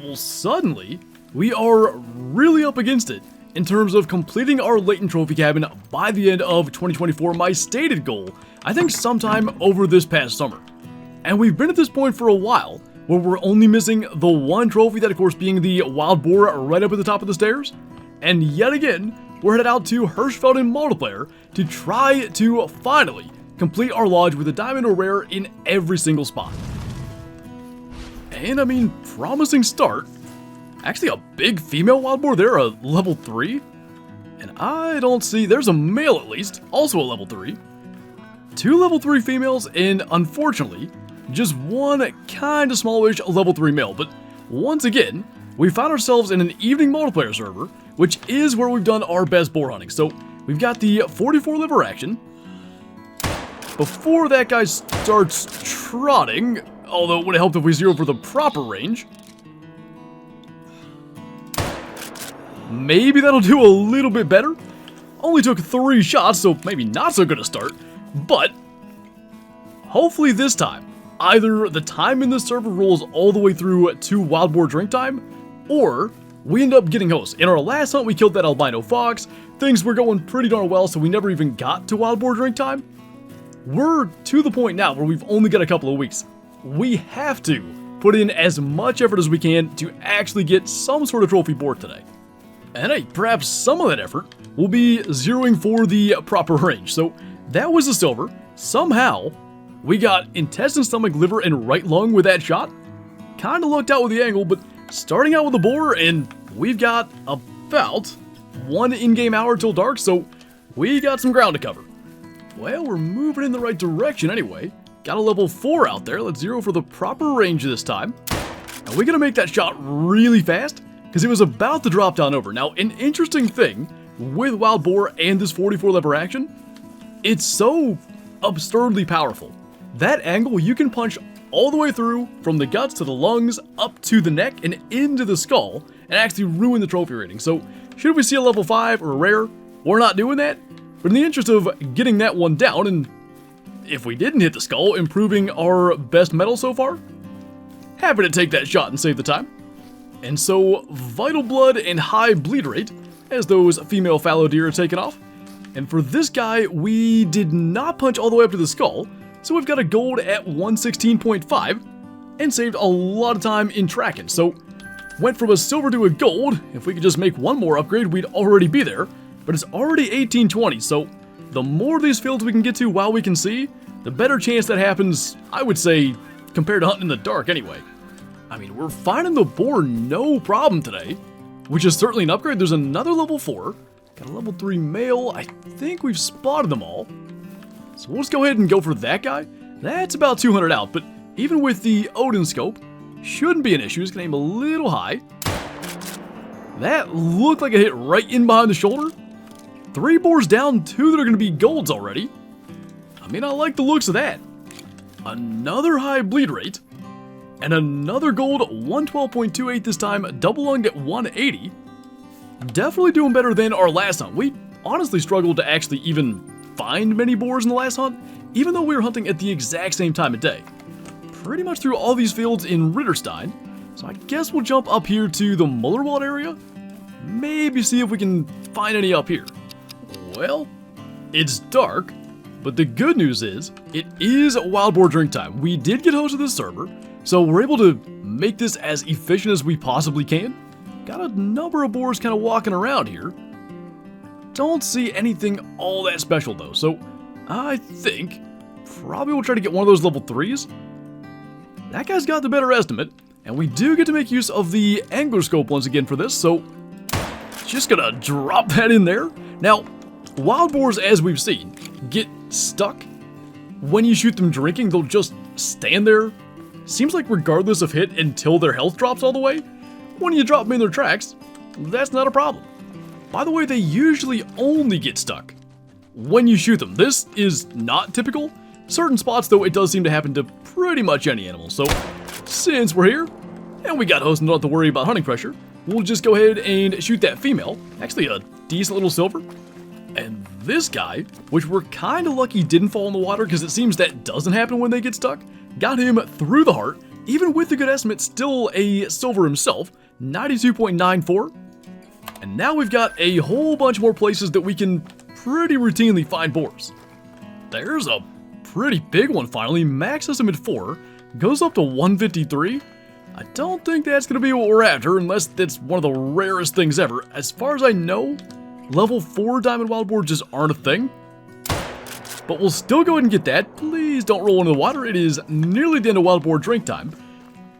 Well, suddenly, we are really up against it in terms of completing our Layton Trophy Cabin by the end of 2024, my stated goal, I think sometime over this past summer. And we've been at this point for a while, where we're only missing the one trophy, that of course being the wild boar right up at the top of the stairs. And yet again, we're headed out to Hirschfelden multiplayer to try to finally complete our lodge with a diamond or rare in every single spot. And I mean, promising start. Actually, a big female wild boar there, a level 3. And I don't see, there's a male at least, also a level 3. 2 level 3 females, and unfortunately, just one kind of smallish level 3 male. But once again, we found ourselves in an evening multiplayer server, which is where we've done our best boar hunting. So we've got the 44 liver action. Before that guy starts trotting, although it would have helped if we zeroed for the proper range. Maybe that'll do a little bit better. Only took 3 shots, so maybe not so good a start. But hopefully this time, either the time in the server rolls all the way through to wild boar drink time, or we end up getting hosts. In our last hunt, we killed that albino fox. Things were going pretty darn well, so we never even got to wild boar drink time. We're to the point now where we've only got a couple of weeks. We have to put in as much effort as we can to actually get some sort of trophy board today. And hey, perhaps some of that effort will be zeroing for the proper range. So that was the silver. Somehow, we got intestine, stomach, liver, and right lung with that shot. Kinda looked out with the angle, but starting out with the boar, and we've got about 1 in-game hour till dark, so we got some ground to cover. Well, we're moving in the right direction anyway. Got a level 4 out there. Let's zero for the proper range this time. And we're gonna make that shot really fast, because it was about to drop down over. Now, an interesting thing with wild boar and this 44 lever action, it's so absurdly powerful. That angle, you can punch all the way through, from the guts to the lungs, up to the neck, and into the skull, and actually ruin the trophy rating. So, should we see a level 5 or a rare, we're not doing that. But in the interest of getting that one down, and if we didn't hit the skull, improving our best medal so far, happy to take that shot and save the time. And so, vital blood and high bleed rate, as those female fallow deer are taken off. And for this guy, we did not punch all the way up to the skull, so we've got a gold at 116.5, and saved a lot of time in tracking. So, went from a silver to a gold. If we could just make one more upgrade, we'd already be there. But it's already 1820, so the more of these fields we can get to while we can see, the better chance that happens, I would say, compared to hunting in the dark anyway. I mean, we're finding the boar no problem today, which is certainly an upgrade. There's another level 4, got a level 3 male. I think we've spotted them all. So we'll just go ahead and go for that guy. That's about 200 out, but even with the Odin scope, shouldn't be an issue. It's gonna aim a little high. That looked like it hit right in behind the shoulder. 3 boars down, 2 that are gonna be golds already. I mean, I like the looks of that. Another high bleed rate. And another gold, 112.28 this time, double lunged at 180. Definitely doing better than our last hunt. We honestly struggled to actually even find many boars in the last hunt, even though we were hunting at the exact same time of day. Pretty much through all these fields in Ritterstein, so I guess we'll jump up here to the Mullerwald area, maybe see if we can find any up here. Well, it's dark, but the good news is, it is wild boar drink time. We did get host of this server, so we're able to make this as efficient as we possibly can. Got a number of boars kind of walking around here. Don't see anything all that special though, so I think probably we'll try to get one of those level 3s. That guy's got the better estimate, and we do get to make use of the angler scope once again for this, so just gonna drop that in there. Now, wild boars, as we've seen, get stuck. When you shoot them drinking, they'll just stand there. Seems like regardless of hit until their health drops all the way. When you drop them in their tracks, that's not a problem. By the way, they usually only get stuck when you shoot them. This is not typical. Certain spots, though, it does seem to happen to pretty much any animal. So, since we're here, and we got host and don't have to worry about hunting pressure, we'll just go ahead and shoot that female. Actually, a decent little silver. And this guy, which we're kind of lucky didn't fall in the water, because it seems that doesn't happen when they get stuck, got him through the heart even with the good estimate, still a silver himself, 92.94. And now we've got a whole bunch more places that we can pretty routinely find boars. There's a pretty big one finally, max estimate 4, goes up to 153. I don't think that's going to be what we're after unless that's one of the rarest things ever. As far as I know, level 4 diamond wild boars just aren't a thing. But we'll still go ahead and get that. Please don't roll into the water. It is nearly the end of wild boar drink time.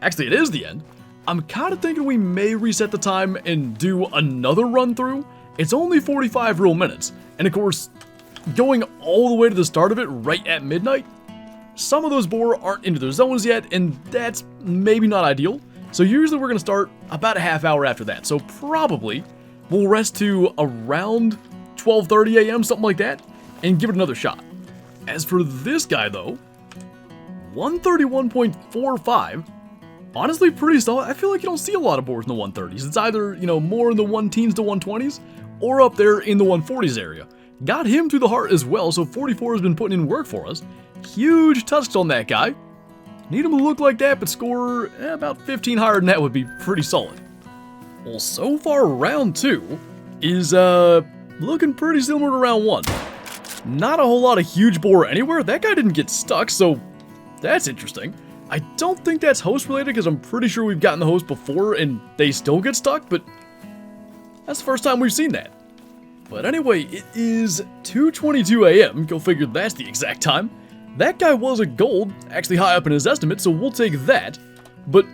Actually, it is the end. I'm kind of thinking we may reset the time and do another run through. It's only 45 real minutes. And of course, going all the way to the start of it right at midnight, some of those boar aren't into their zones yet, and that's maybe not ideal. So usually we're going to start about a half hour after that. So probably we'll rest to around 12:30 a.m., something like that, and give it another shot. As for this guy though, 131.45, honestly pretty solid. I feel like you don't see a lot of boars in the 130s. It's either, you know, more in the 110s to 120s, or up there in the 140s area. Got him through the heart as well, so 44 has been putting in work for us. Huge tusks on that guy. Need him to look like that, but score about 15 higher than that would be pretty solid. Well, so far round 2 is looking pretty similar to round 1. Not a whole lot of huge boar anywhere. That guy didn't get stuck, so that's interesting. I don't think that's host related because I'm pretty sure we've gotten the host before and they still get stuck, but that's the first time we've seen that. But anyway, it is 2:22 a.m. Go figure that's the exact time. That guy was a gold, actually high up in his estimate, so we'll take that. But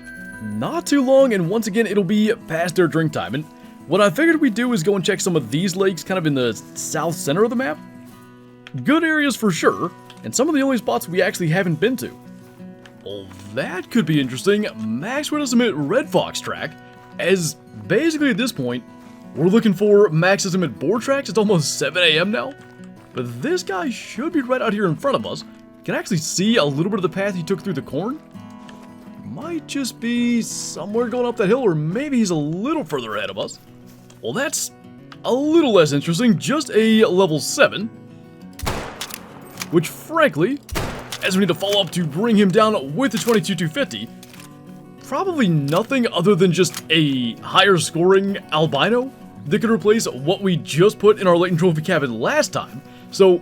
not too long, and once again, it'll be past their drink time. And what I figured we'd do is go and check some of these lakes kind of in the south center of the map. Good areas for sure, and some of the only spots we actually haven't been to. Well, that could be interesting. Max Red Estimate Red Fox track, as basically at this point, we're looking for max estimate boar tracks. It's almost 7 a.m. now, but this guy should be right out here in front of us. Can actually see a little bit of the path he took through the corn. Might just be somewhere going up that hill, or maybe he's a little further ahead of us. Well, that's a little less interesting, just a level 7. Which, frankly, as we need to follow up to bring him down with the 22-250, probably nothing other than just a higher scoring albino that could replace what we just put in our Layton Trophy Cabin last time. So,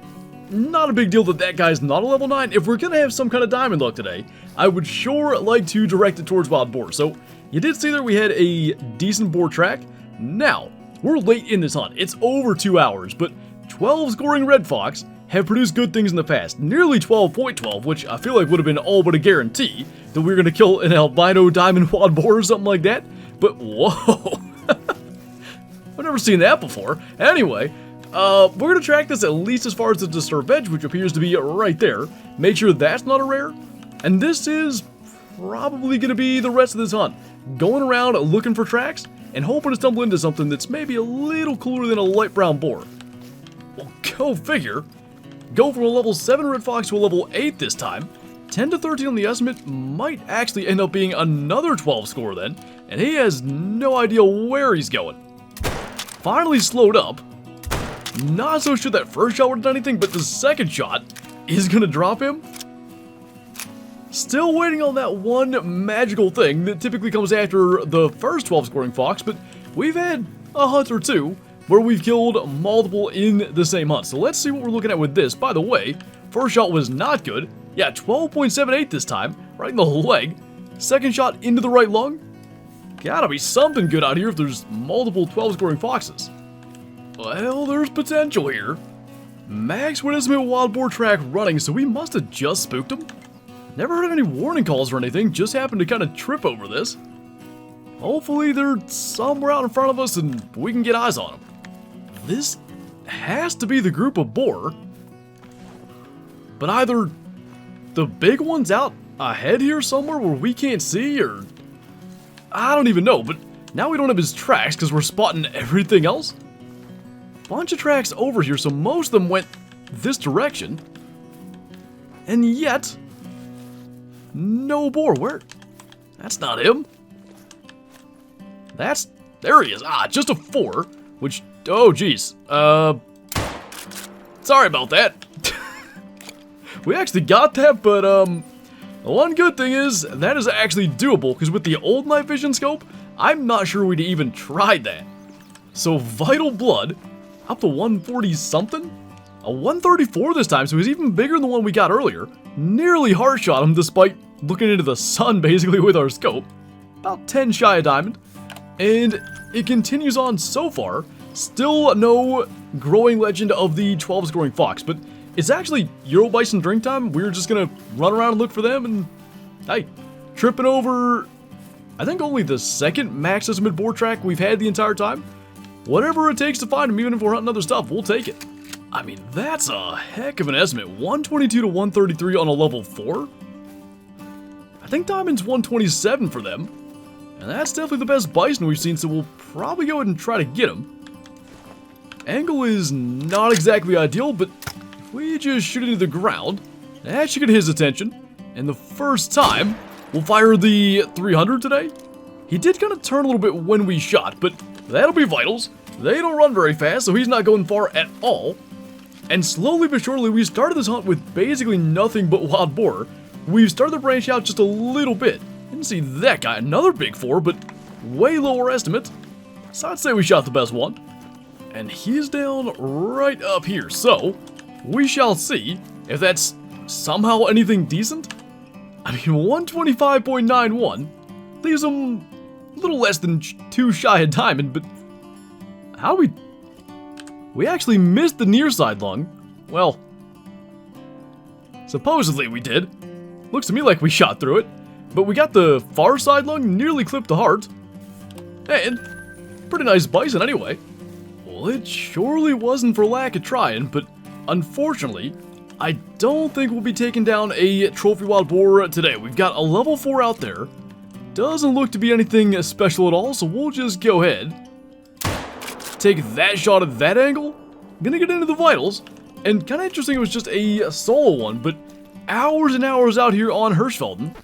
not a big deal that that guy's not a level 9. If we're gonna have some kind of diamond luck today, I would sure like to direct it towards wild boar. So, you did see that we had a decent boar track. Now, we're late in this hunt. It's over 2 hours, but 12 scoring red fox have produced good things in the past. Nearly 12.12, which I feel like would have been all but a guarantee that we were going to kill an albino diamond wild boar or something like that. But whoa, I've never seen that before. Anyway, we're going to track this at least as far as the disturbed edge, which appears to be right there. Make sure that's not a rare. And this is probably going to be the rest of this hunt. Going around looking for tracks and hoping to stumble into something that's maybe a little cooler than a light brown boar. Well, go figure. Go from a level 7 red fox to a level 8 this time. 10 to 13 on the estimate might actually end up being another 12 score then, and he has no idea where he's going. Finally slowed up. Not so sure that first shot would have done anything, but the second shot is going to drop him. Still waiting on that one magical thing that typically comes after the first 12 scoring fox, but we've had a hunt or two where we've killed multiple in the same hunt. So let's see what we're looking at with this. By the way, first shot was not good. Yeah, 12.78 this time, right in the leg. Second shot into the right lung. Gotta be something good out here if there's multiple 12 scoring foxes. Well, there's potential here. Max Red Estimate wild boar track running, so we must have just spooked him. Never heard any warning calls or anything, just happened to kind of trip over this. Hopefully they're somewhere out in front of us and we can get eyes on them. This has to be the group of boar, but either the big one's out ahead here somewhere where we can't see, or I don't even know, but now we don't have his tracks because we're spotting everything else. Bunch of tracks over here, so most of them went this direction, and yet no boar. Where? That's not him. There he is. Ah, just a 4, which, oh geez. Sorry about that. We actually got that, but The one good thing is, that is actually doable, because with the old night vision scope, I'm not sure we'd even tried that. So Vital Blood, up to 140 something? A 134 this time, so he's even bigger than the one we got earlier. Nearly heart shot him despite looking into the sun basically with our scope. About 10 shy of diamond. And it continues on so far. Still no growing legend of the 12's growing fox, but it's actually Euro Bison drink time. We're just gonna run around and look for them, and hey, tripping over, I think only the second max estimate boar track we've had the entire time. Whatever it takes to find them, even if we're hunting other stuff, we'll take it. I mean, that's a heck of an estimate. 122 to 133 on a level 4. I think diamond's 127 for them. And that's definitely the best bison we've seen, so we'll probably go ahead and try to get him. Angle is not exactly ideal, but if we just shoot into the ground, that should get his attention. And the first time, we'll fire the 300 today. He did kind of turn a little bit when we shot, but that'll be vitals. They don't run very fast, so he's not going far at all. And slowly but surely, we started this hunt with basically nothing but wild boar. We've started to branch out just a little bit. Didn't see that guy, another big 4, but way lower estimate. So I'd say we shot the best one. And he's down right up here, so we shall see if that's somehow anything decent. I mean, 125.91 leaves him a little less than 2 shy of diamond, but how do we actually missed the near side lung. Well, supposedly we did. Looks to me like we shot through it, but we got the far side lung, nearly clipped the heart. And pretty nice bison anyway. Well, it surely wasn't for lack of trying, but unfortunately, I don't think we'll be taking down a trophy wild boar today. We've got a level 4 out there. Doesn't look to be anything special at all, so we'll just go ahead. Take that shot at that angle. Gonna get into the vitals. And kind of interesting, it was just a solo one, but hours and hours out here on Hirschfelden.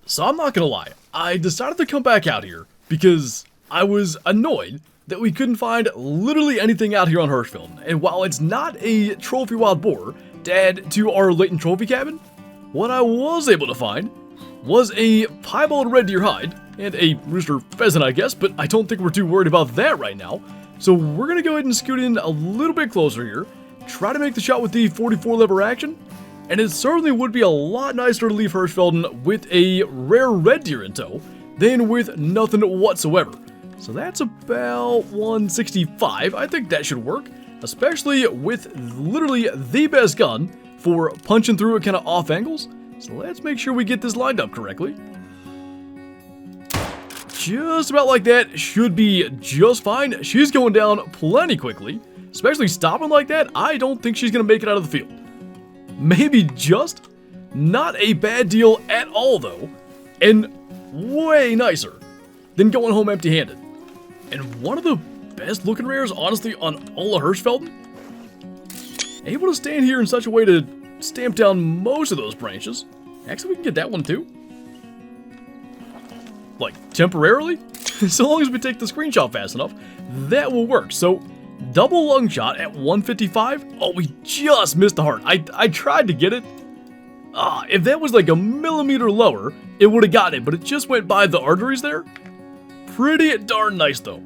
So I'm not gonna lie, I decided to come back out here because I was annoyed that we couldn't find literally anything out here on Hirschfelden. And while it's not a trophy wild boar to add to our Layton Trophy Cabin, what I was able to find was a piebald red deer hide and a rooster pheasant, I guess, but I don't think we're too worried about that right now. So we're gonna go ahead and scoot in a little bit closer here, try to make the shot with the 44 lever action, and it certainly would be a lot nicer to leave Hirschfelden with a rare red deer in tow than with nothing whatsoever. So that's about 165. I think that should work, especially with literally the best gun for punching through at kind of off angles. So let's make sure we get this lined up correctly. Just about like that, should be just fine. She's going down plenty quickly, especially stopping like that. I don't think she's gonna make it out of the field. Maybe just. Not a bad deal at all though, and way nicer than going home empty-handed. And one of the best looking rares, honestly, on all of Hirschfelden. Able to stand here in such a way to stamp down most of those branches. Actually, we can get that one too. Like, temporarily? So long as we take the screenshot fast enough, that will work. So, double lung shot at 155. Oh, we just missed the heart. I tried to get it. If that was like a millimeter lower, it would have gotten it, but it just went by the arteries there. Pretty darn nice, though.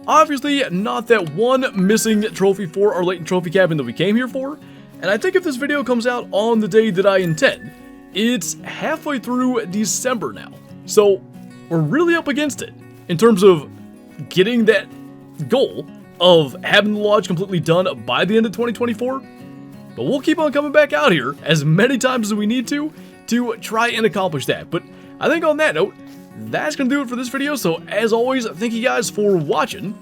Obviously, not that one missing trophy for our Layton Trophy Cabin that we came here for. And I think if this video comes out on the day that I intend, it's halfway through December now. So, we're really up against it in terms of getting that goal of having the lodge completely done by the end of 2024. But we'll keep on coming back out here as many times as we need to try and accomplish that. But I think on that note, that's going to do it for this video. So as always, thank you guys for watching,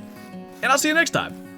and I'll see you next time.